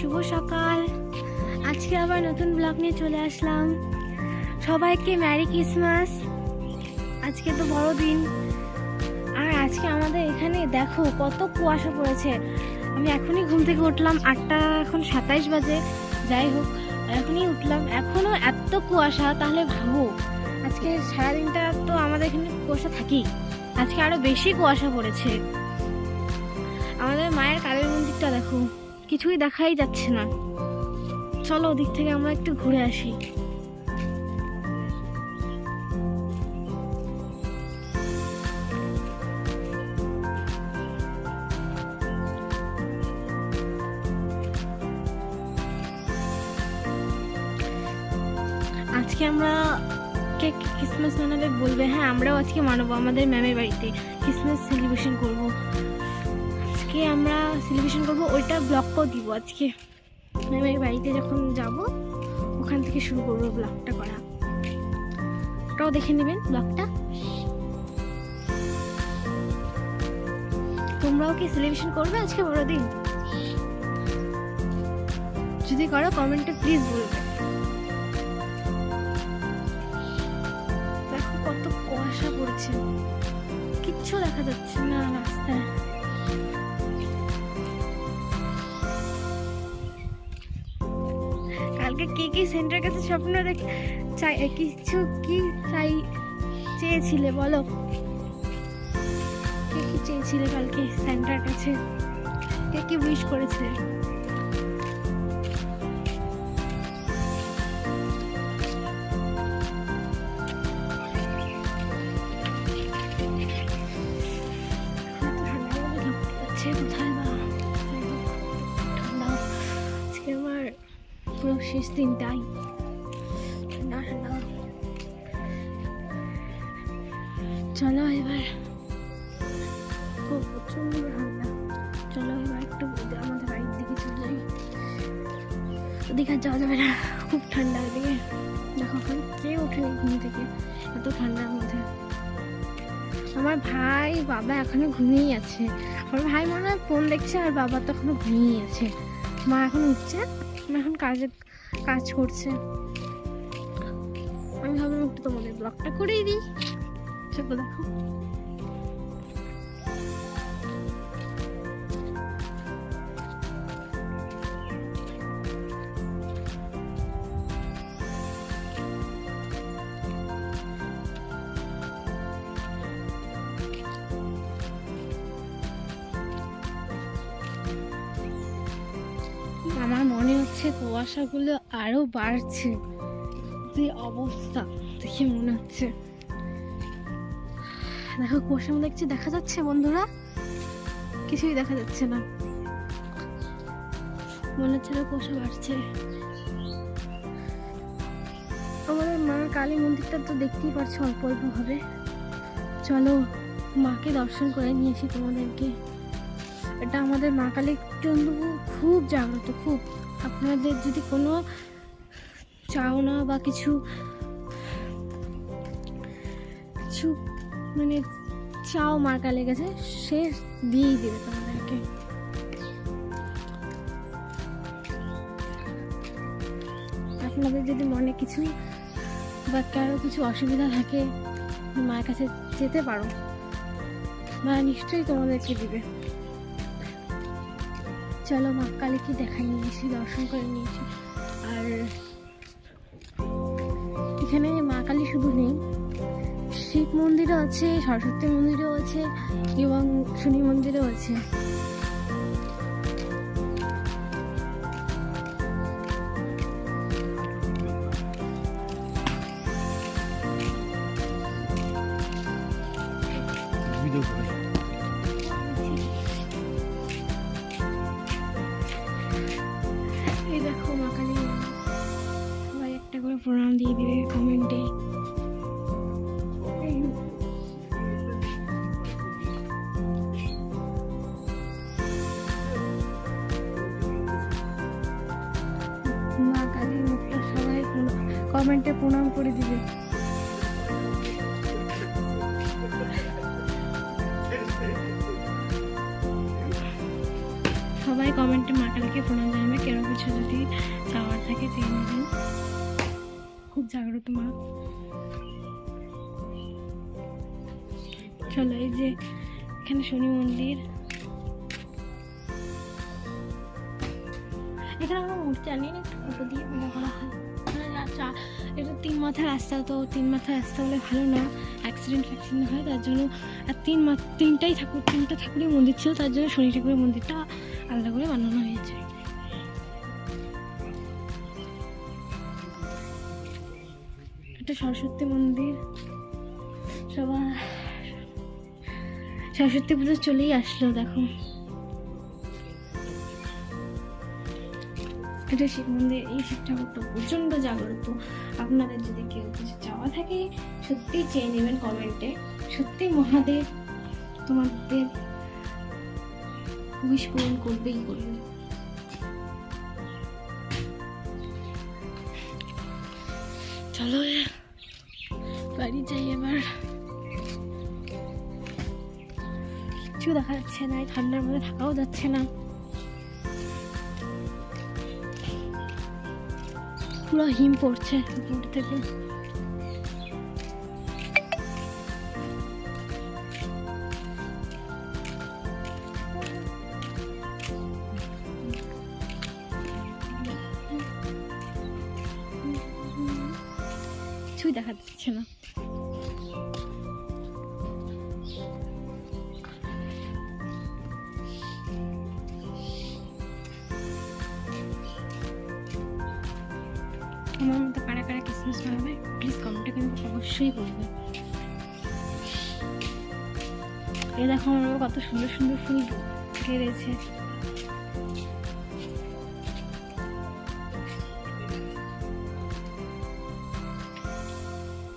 শুভ সকাল। আজকে আবার নতুন ব্লগ নিয়ে চলে আসলাম। সবাইকে ম্যারি ক্রিসমাস। আজকে তো বড়দিন, আর আজকে আমাদের এখানে দেখো কত কুয়াশা পড়েছে। আমি এখনই ঘুম থেকে উঠলাম, 8টা এখন 27 বাজে। যাই হোক, এখনই উঠলাম, এখনো এত কুয়াশা। তাহলে ভাবো আজকে সারাদিনটা তো আমাদের এখানে কুয়াশা থাকেই, আজকে আরো বেশি কুয়াশা পড়েছে। আমাদের মায়ের কালীর মন্দিরটা দেখো, কিছুই দেখাই যাচ্ছে না। চলো ওদিক থেকে আমরা একটু ঘুরে আসি। আজকে আমরা কে ক্রিসমাস মানাবে বলবে, হ্যাঁ আমরাও আজকে মানাবো। আমাদের ম্যামের বাড়িতে ক্রিসমাস সেলিব্রেশন করব। আজকে আমরা সেলিব্রেশন করব, ওইটা ব্লগটাও দিব। আজকে ম্যামের বাড়িতে যখন যাব ওখান থেকে শুরু করবো ব্লগটা করা। ওটাও দেখে নেবেন ব্লগটা। তোমরাও কি সেলিব্রেশন করবে আজকে বড়দিন? যদি করো কমেন্টে প্লিজ বলবে। দেখো কত কুয়াশা পড়ছে, কিচ্ছু দেখা যাচ্ছে না রাস্তায়। কালকে কি কি সেন্টার কাছে স্বপ্ন চাই, কিছু কি চাই চেয়েছিলে বলো? কে কি চেয়েছিলে কালকে সেন্টার কাছে? কে কি উইশ করেছে? কোথায় বা ঠান্ডা আজকে আমার পুরো শেষ দিনটাই ঠান্ডা ঠান্ডা। চলো এবার, খুব প্রচন্ড ঠান্ডা। চলো এবার একটু আমাদের বাড়ির দিকে চলে যাই। ওদিকে আর যাওয়া যাবে না, খুব ঠান্ডা ওদিকে। দেখো এখন কে ওঠেনি ঘুম থেকে, এত ঠান্ডার মধ্যে। আমার ভাই বাবা এখনো ঘুমিয়েই আছে। আমার ভাই মনে হয় ফোন দেখছে, আর বাবা তো এখনো ঘুমিয়েই আছে। মা এখন উঠছে, মা এখন কাজ করছে। আমি ভাবলাম একটু তোমাদের ব্লগটা করেই দিই। চলো দেখো, আমার মনে হচ্ছে কুয়াশাগুলো আরো বাড়ছে। যে অবস্থা দেখে মনে হচ্ছে, দেখো কুয়াশার মধ্যে কিছু দেখা যাচ্ছে বন্ধুরা? কিছুই দেখা যাচ্ছে না, মনে হচ্ছে না কুয়াশা বাড়ছে। আমাদের মার কালী মন্দিরটা তো দেখতেই পাচ্ছ অল্প অল্প ভাবে। চলো মাকে দর্শন করে নিয়েছি তোমাদেরকে। এটা আমাদের মা কালী কিন্তু খুব জাগ্রত, খুব। আপনাদের যদি কোনো চাওনা বা কিছু মানে চাও মার কালীর কাছে, সে দিয়েই দেবে তোমাদেরকে। আপনাদের যদি মনে কিছু বা কারো কিছু অসুবিধা থাকে, মায়ের কাছে যেতে পারো, মা নিশ্চয়ই তোমাদেরকে দিবে। চলো মা কালীকে দেখাই নিয়েছি, দর্শন করে নিয়েছি। আর এখানে মা কালী শুধু নেই, শিব মন্দিরও আছে, সরস্বতী মন্দিরও আছে, এবং শনি মন্দিরও আছে। এই দেখো মা কালী, সবাই একটা করে প্রণাম দিয়ে দিবে কমেন্টে। মা কালীর মুখটা সবাই কমেন্টে প্রণাম করে দিবে। সবাই কমেন্টে মা কালীকে প্রণাম জানাবে, কেন কিছু এখানে শনি মন্দির। এখানে আমার মূর্তি আনিয়ে একটু ফটো দিয়ে মনে করা হয়। আচ্ছা, এটা 3 মাথার রাস্তা, তো 3 মাথার রাস্তা হলে ভালো না, অ্যাক্সিডেন্ট হয়, তার জন্য। আর তিনটা ঠাকুরের মন্দির ছিল, তার জন্য শনি ঠাকুরের মন্দিরটা আলাদা করে বানানো হয়েছে। এটা সরস্বতী মন্দির। সবাই সরস্বতী পুজো চলেই আসলো, দেখো। এটা শিব মন্দির। এই শিব ঠাকুরটা প্রচণ্ড জাগ্রত। আপনাদের যদি কেউ কিছু চাওয়া থাকে সত্যি চেয়ে নেবেন কমেন্টে। সত্যি মহাদেব তোমাদের উইশ পূরণ করবেই করবে। চলো বাড়ি যাই এবার। কিছু দেখা যাচ্ছে না, ঠান্ডার মধ্যে থাকাও যাচ্ছে না। পুরো হিম পড়ছে উপর থেকে। কিছুই দেখা যাচ্ছে না। আমার মতো কারা কারা ক্রিসমাস বানাবে প্লিজ কমেন্টে কিন্তু অবশ্যই বলবে। এই দেখো আমার কত সুন্দর সুন্দর ফুল ঘিরেছে।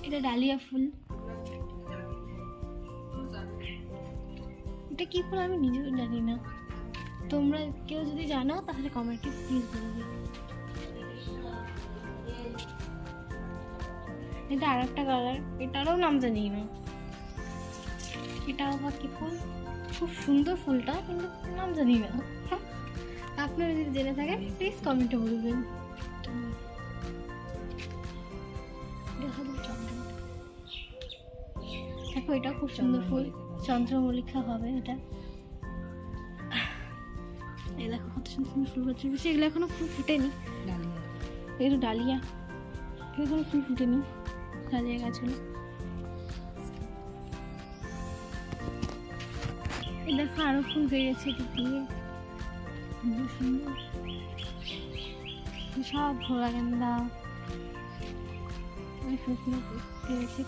এটা ডালিয়া ফুল। এটা কি ফুল আমি নিজেও জানি না, তোমরা কেউ যদি জানো তাহলে কমেন্টে প্লিজ বলবে। এটা আর একটা কালার, এটারও নাম জানি না। এটা আবার কি ফুল, খুব সুন্দর ফুলটা, কিন্তু নাম জানি না। আপনারা যদি জেনে থাকেন প্লিজ কমেন্টে বলবেন। দেখো এটা খুব সুন্দর ফুল, চন্দ্রমল্লিকা হবে এটা। এই দেখো কত সুন্দর সুন্দর ফুল হচ্ছে, বেশি এগুলো এখনো ফুল ফুটেনি। এগুলো ডালিয়া, এখনো ফুল ফুটেনি ডালিয়া গাছগুলো। এই দেখো আরো ফুল বেরিয়েছে দিয়ে, সুন্দর সুন্দর সব ঘোড়া গেন্দা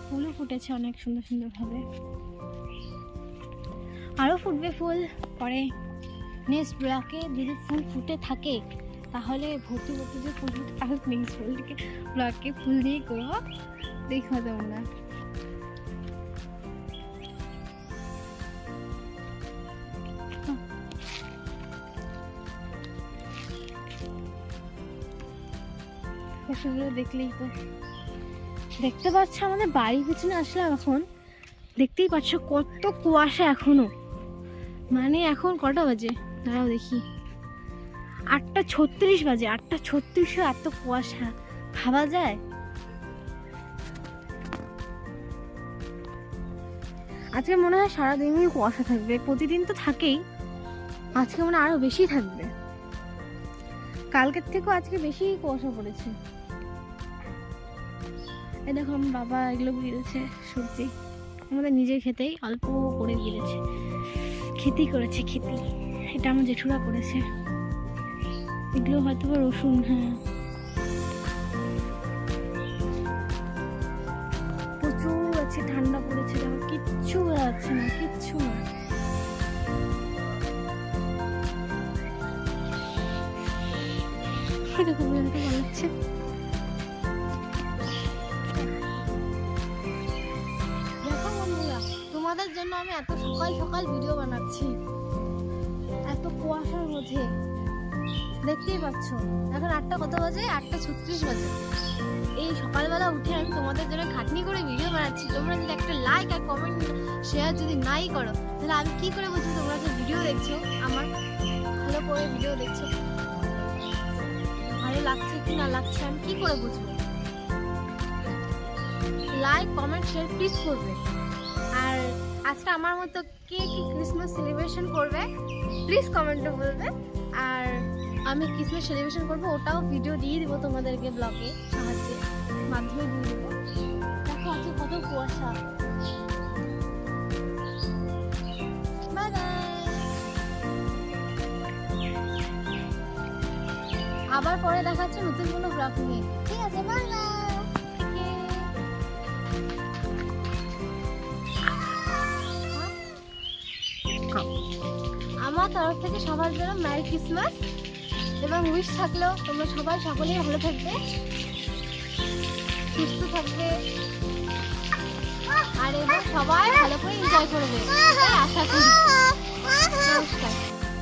ফুলও ফুটেছে অনেক সুন্দর সুন্দর ভাবে। আরো ফুটবে ফুল পরে। নেক্সট ব্লকে যদি ফুল ফুটে থাকে তাহলে ভর্তি ভর্তি যে ফুল ফুটে, তাহলে নেক্সট ব্লকে ফুল দিয়ে করবো, দেখো তোমরা। সেগুলো দেখলেই তো দেখতে পাচ্ছ, আমাদের বাড়ির পিছনে আসলাম এখন, দেখতেই পাচ্ছ কত কুয়াশা এখনো। মানে এখন কটা বাজে দাঁড়াও দেখি, 8:36 বাজে। 8:36 এত কুয়াশা, ভাবা যায়? আজকে মনে হয় সারাদিনই কুয়াশা থাকবে, প্রতিদিন তো থাকেই, আজকে মনে হয় আরো বেশি থাকবে। কালকের থেকেও আজকে বেশি কুয়াশা পড়েছে। এই দেখো আমার বাবা এগুলো গিরেছে সবজি, আমাদের নিজের খেতেই অল্প করে গিরেছে, খেতি করেছে খেতি। এটা আমার জেঠুরা করেছে, এগুলো হয়তো বা রসুন। হ্যাঁ প্রচুর আছে, ঠান্ডা পড়েছে, দেখো কিচ্ছু যাচ্ছে না, কিচ্ছু না। দেখো বলতে বলাচ্ছে। দেখো বন্ধুরা, তোমাদের জন্য আমি এত সকাল সকাল ভিডিও বানাচ্ছি, এত কুয়াশার মধ্যে। দেখতেই পাচ্ছ এখন 8টা কত বাজে, 8:36 বাজে। এই সকালবেলা উঠে আমি তোমাদের জন্য খাটনি করে ভিডিও বানাচ্ছি। তোমরা যদি একটা লাইক আর কমেন্ট শেয়ার যদি নাই করো, তাহলে আমি কি করে বুঝবো তোমরা যে ভিডিও দেখছো, আমার ভালো করে ভিডিও দেখছো, ভালো লাগছে কি না লাগছে আমি কি করে বুঝবো? লাইক কমেন্ট শেয়ার প্লিজ করবে। আর আজকে আমার মতো কে কি ক্রিসমাস সেলিব্রেশন করবে প্লিজ কমেন্টে বলবে। আর আমি ক্রিসমাস সেলিব্রেশন করবো ওটাও ভিডিও দিয়ে দিব তোমাদেরকে ব্লগে সাহায্যে মাধ্যমে দিয়ে দেবো। দেখো আজকে কত কুয়াশা। Bye bye. আবার পরে দেখাচ্ছে নতুন কোনো ব্লগ নিয়ে। ঠিক আছে, বাই বাই। আমার তরফ থেকে সবার জন্য মেরি ক্রিসমাস এবং উইশ থাকলেও তোমরা সবাই সকলেই ভালো থাকবে, সুস্থ থাকবে আর এবার সবাই ভালো করে এনজয় করবে, আশা করি। নমস্কার।